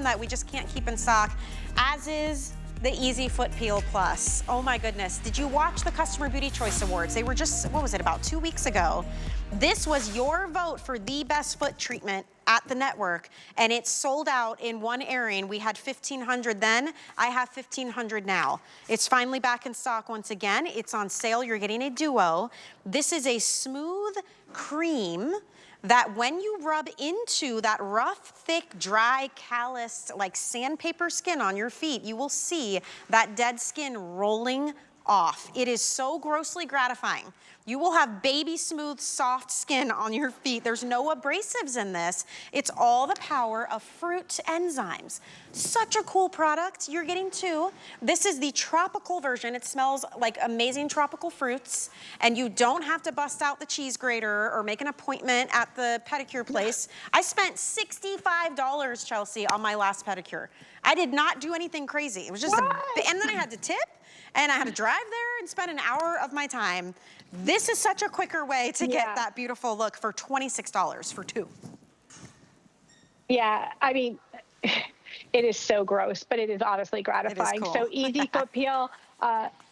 that we just can't keep in stock, as is the Easy Foot Peel Plus. Oh my goodness. Did you watch the Customer Beauty Choice Awards? They were just, what was it, about 2 weeks ago? This was your vote for the best foot treatment at the network, and it sold out in one airing. We had 1,500 then. I have 1,500 now. It's finally back in stock once again. It's on sale. You're getting a duo. This is a smooth cream that when you rub into that rough, thick, dry, calloused, like sandpaper skin on your feet, you will see that dead skin rolling off. It is so grossly gratifying. You will have baby smooth, soft skin on your feet. There's no abrasives in this. It's all the power of fruit enzymes. Such a cool product. You're getting two. This is the tropical version. It smells like amazing tropical fruits, and you don't have to bust out the cheese grater or make an appointment at the pedicure place. I spent $65, Chelsea, on my last pedicure. I did not do anything crazy. It was just and then I had to tip, and I had to drive there and spend an hour of my time. This is such a quicker way to get that beautiful look for $26 for two. Yeah, I mean, it is so gross, but it is honestly gratifying. Cool. So Easy Foot Peel,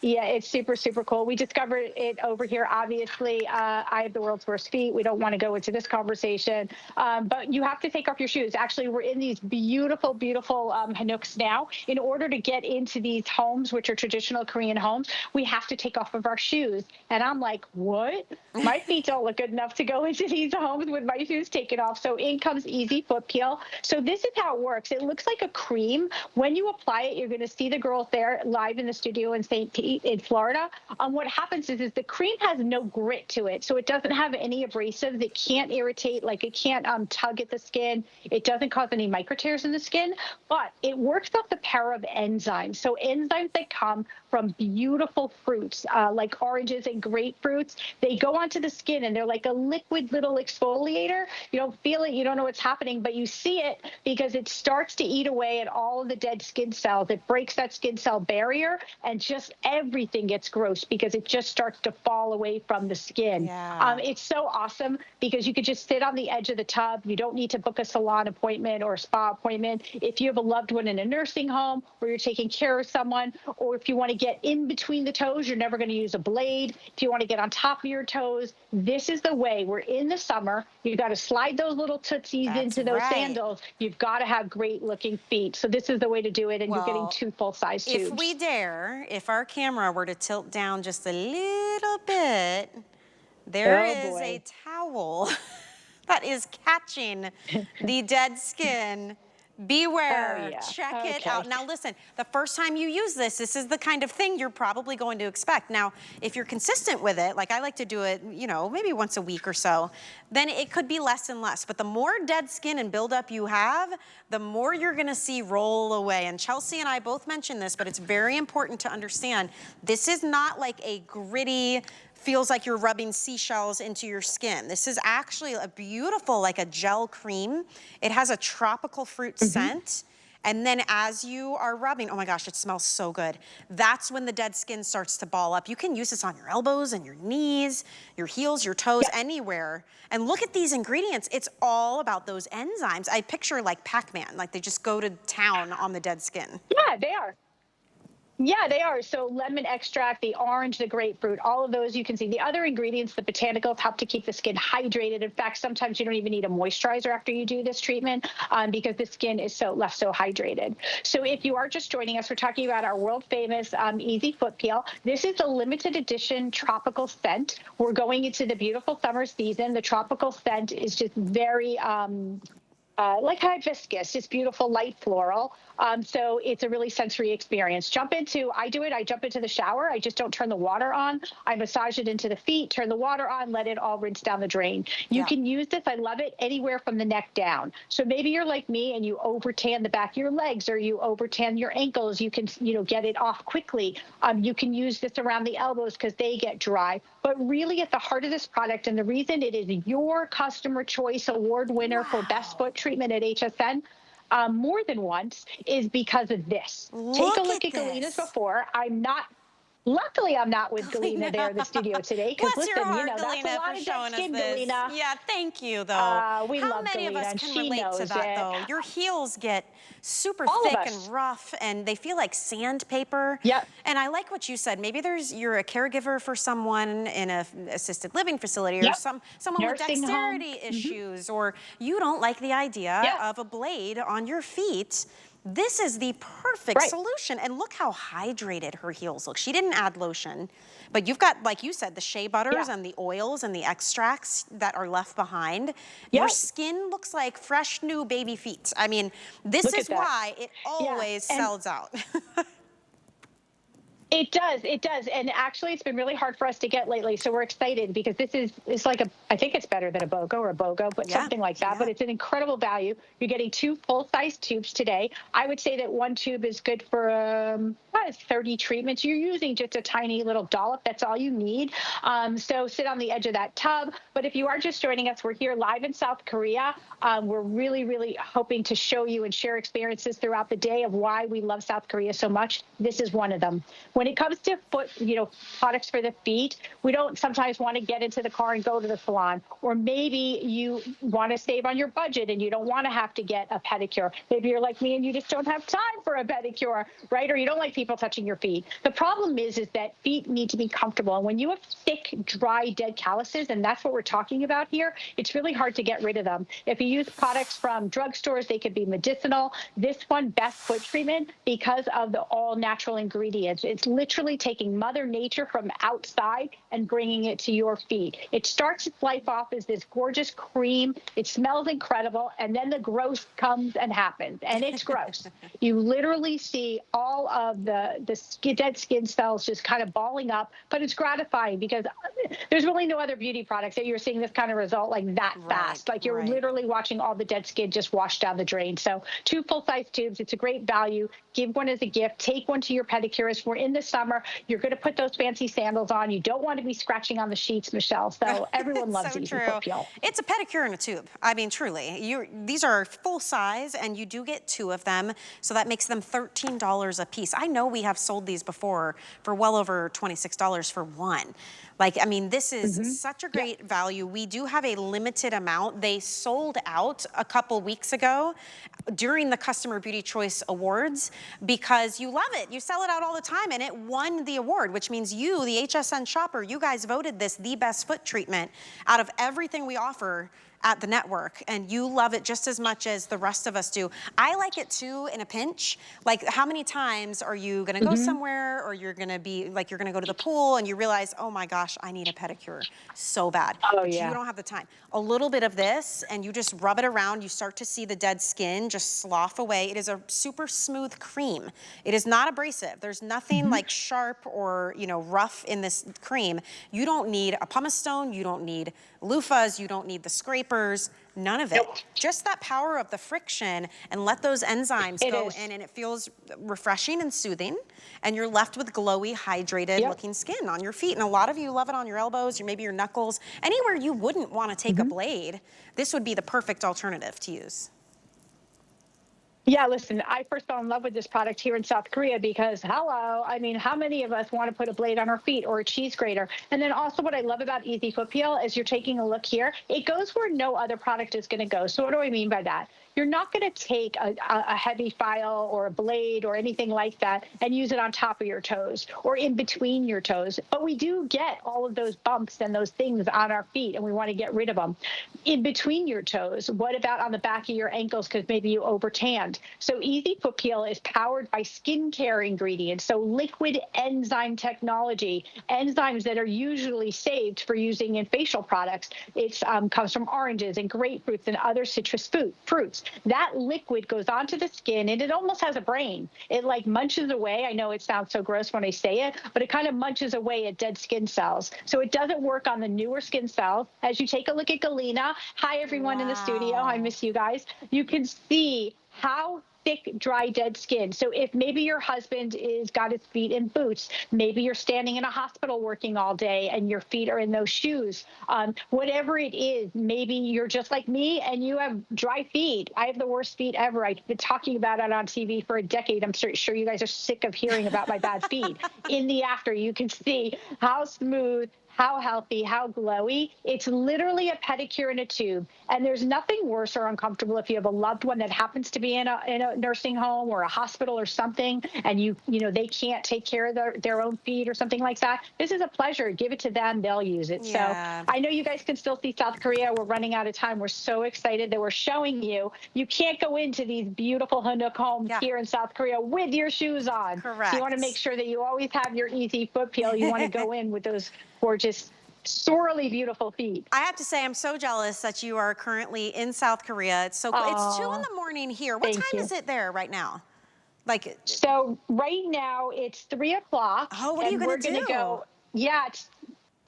yeah, it's super, super cool. We discovered it over here. Obviously, I have the world's worst feet. We don't want to go into this conversation, but you have to take off your shoes. Actually, we're in these beautiful, beautiful Hanooks now. In order to get into these homes, which are traditional Korean homes, we have to take off of our shoes. And I'm like, what? My feet don't look good enough to go into these homes with my shoes taken off. So in comes Easy Foot Peel. So this is how it works. It looks like a cream. When you apply it, you're going to see the girls there live in the studio in St. Pete in Florida. What happens is the cream has no grit to it. So it doesn't have any abrasives. It can't irritate, like it can't tug at the skin. It doesn't cause any micro tears in the skin, but it works off the power of enzymes. So enzymes that come from beautiful fruits, like oranges and grapefruits, they go onto the skin and they're like a liquid little exfoliator. You don't feel it, you don't know what's happening, but you see it because it starts to eat away at all of the dead skin cells. It breaks that skin cell barrier, and just everything gets gross because it just starts to fall away from the skin. Yeah. It's so awesome because you could just sit on the edge of the tub. You don't need to book a salon appointment or a spa appointment. If you have a loved one in a nursing home or you're taking care of someone, or if you want to get in between the toes, you're never going to use a blade. If you want to get on top of your toes, this is the way. We're in the summer. You've got to slide those little tootsies into those sandals. You've got to have great looking feet. So this is the way to do it, and you're getting two full-size tubes. If we dare, if our camera were to tilt down just a little bit, there is a towel that is catching the dead skin. Beware, check it out. Now listen, the first time you use this, this is the kind of thing you're probably going to expect. Now, if you're consistent with it, like I like to do it, you know, maybe once a week or so, then it could be less and less. But the more dead skin and buildup you have, the more you're gonna see roll away. And Chelsea and I both mentioned this, but it's very important to understand, this is not like a gritty, feels like you're rubbing seashells into your skin. This is actually a beautiful, like a gel cream. It has a tropical fruit scent. And then as you are rubbing, oh my gosh, it smells so good. That's when the dead skin starts to ball up. You can use this on your elbows and your knees, your heels, your toes, anywhere. And look at these ingredients. It's all about those enzymes. I picture like Pac-Man, like they just go to town on the dead skin. Yeah, they are. Yeah, they are. So lemon extract, the orange, the grapefruit, all of those you can see. The other ingredients, the botanicals, help to keep the skin hydrated. In fact, sometimes you don't even need a moisturizer after you do this treatment because the skin is left so hydrated. So if you are just joining us, we're talking about our world famous Easy Foot Peel. This is the limited edition tropical scent. We're going into the beautiful summer season. The tropical scent is just very like hibiscus, it's beautiful, light floral. So it's a really sensory experience. I jump into the shower. I just don't turn the water on. I massage it into the feet, turn the water on, let it all rinse down the drain. You can use this, I love it, anywhere from the neck down. So maybe you're like me and you over tan the back of your legs or you over tan your ankles. You can, get it off quickly. You can use this around the elbows because they get dry. But really at the heart of this product, and the reason it is your customer choice award winner for best foot treatment at HSN, more than once, is because of this. Take a look at Galena's before. I'm not Luckily, I'm not with Galena there Galena. in the studio today because Bless your listen, heart, that's a Galena, for lot of dead showing us skin, this. Galena. Yeah, thank you, though. We How love many of Galena, us and can she relate to knows that, it. though? Your heels get super All of thick and us. rough, and they feel like sandpaper. Yep. And I like what you said. Maybe you're a caregiver for someone in a assisted living facility, or Yep. someone with Nursing home. dexterity issues, or you don't like the idea Yep. of a blade on your feet. This is the perfect Right. solution. And look how hydrated her heels look. She didn't add lotion, but you've got, like you said, the shea butters Yeah. and the oils and the extracts that are left behind. Your Yep. skin looks like fresh new baby feet. I mean, this Look is at that. why it Yeah. always And sells out. it does, it does. And actually it's been really hard for us to get lately. So we're excited because it's like I think it's better than a BOGO or a BOGO, but Yeah, something like that. yeah. But it's an incredible value. You're getting 2 full-size tubes today. I would say that 1 tube is good for about 30 treatments. You're using just a tiny little dollop. That's all you need. So sit on the edge of that tub. But if you are just joining us, we're here live in South Korea. We're really, really hoping to show you and share experiences throughout the day of why we love South Korea so much. This is one of them. When it comes to foot, products for the feet, we don't sometimes want to get into the car and go to the salon. Or maybe you want to save on your budget and you don't want to have to get a pedicure. Maybe you're like me and you just don't have time for a pedicure, right? Or you don't like people touching your feet. The problem is that feet need to be comfortable. And when you have thick, dry, dead calluses, and that's what we're talking about here, it's really hard to get rid of them. If you use products from drugstores, they could be medicinal. This one, Best Foot Treatment, because of the all natural ingredients. It's literally taking Mother Nature from outside and bringing it to your feet. It starts its life off as this gorgeous cream. It smells incredible. And then the gross comes and happens. And it's gross. You literally see all of the dead skin cells just kind of balling up, but it's gratifying because there's really no other beauty products that you're seeing this kind of result like that fast. Like you're literally watching all the dead skin just wash down the drain. So 2 full-size tubes, it's a great value. Give one as a gift. Take one to your pedicurist. We're in the summer. You're going to put those fancy sandals on. You don't want to be scratching on the sheets, Michelle. So everyone loves So Easy true. Foot Peel. It's a pedicure in a tube. I mean, truly. These are full size, and you do get 2 of them, so that makes them $13 a piece. I know we have sold these before for well over $26 for one. Like, I mean, this is such a great value. We do have a limited amount. They sold out a couple weeks ago during the Customer Beauty Choice Awards because you love it. You sell it out all the time, and it won the award, which means you, the HSN shopper, you guys voted this the best foot treatment out of everything we offer at the network, and you love it just as much as the rest of us do. I like it too in a pinch. Like, how many times are you gonna go somewhere, or you're gonna be like, you're gonna go to the pool and you realize, oh my gosh, I need a pedicure so bad, Oh, but you yeah. don't have the time. A little bit of this and you just rub it around, you start to see the dead skin just slough away. It is a super smooth cream. It is not abrasive. There's nothing like sharp or rough in this cream. You don't need a pumice stone, you don't need loofahs, you don't need the scrapers, none of it. Nope. Just that power of the friction, and let those enzymes It go is. in, and it feels refreshing and soothing, and you're left with glowy, hydrated looking skin on your feet. And a lot of you love it on your elbows, or maybe your knuckles, anywhere you wouldn't want to take a blade. This would be the perfect alternative to use. Yeah, listen, I first fell in love with this product here in South Korea because, hello, I mean, how many of us want to put a blade on our feet or a cheese grater? And then also what I love about Easy Foot Peel is you're taking a look here. It goes where no other product is going to go. So what do I mean by that? You're not going to take a heavy file or a blade or anything like that and use it on top of your toes or in between your toes. But we do get all of those bumps and those things on our feet, and we want to get rid of them. In between your toes, what about on the back of your ankles because maybe you over-tanned? So Easy Foot Peel is powered by skincare ingredients, so liquid enzyme technology, enzymes that are usually saved for using in facial products. It comes from oranges and grapefruits and other citrus fruits. That liquid goes onto the skin, and it almost has a brain. It like munches away. I know it sounds so gross when I say it, but it kind of munches away at dead skin cells. So it doesn't work on the newer skin cells. As you take a look at Galena, hi everyone in the studio, I miss you guys. You can see how thick, dry, dead skin. So if maybe your husband is got his feet in boots, maybe you're standing in a hospital working all day and your feet are in those shoes, whatever it is, maybe you're just like me and you have dry feet. I have the worst feet ever. I've been talking about it on TV for a decade. I'm sure you guys are sick of hearing about my bad feet. In the after, you can see how smooth, how healthy, how glowy. It's literally a pedicure in a tube. And there's nothing worse or uncomfortable if you have a loved one that happens to be in a nursing home or a hospital or something, and they can't take care of their own feet or something like that. This is a pleasure. Give it to them. They'll use it. Yeah. So I know you guys can still see South Korea. We're running out of time. We're so excited that we're showing you. You can't go into these beautiful Hanok homes here in South Korea with your shoes on. Correct. So you want to make sure that you always have your easy foot peel. You want to go in with those gorgeous, sorely beautiful feet. I have to say, I'm so jealous that you are currently in South Korea. It's so cool. It's 2 in the morning here. What time is it there right now? So right now it's 3 o'clock. Oh, what are you going to do? Go. Yeah,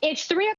it's 3 o'clock.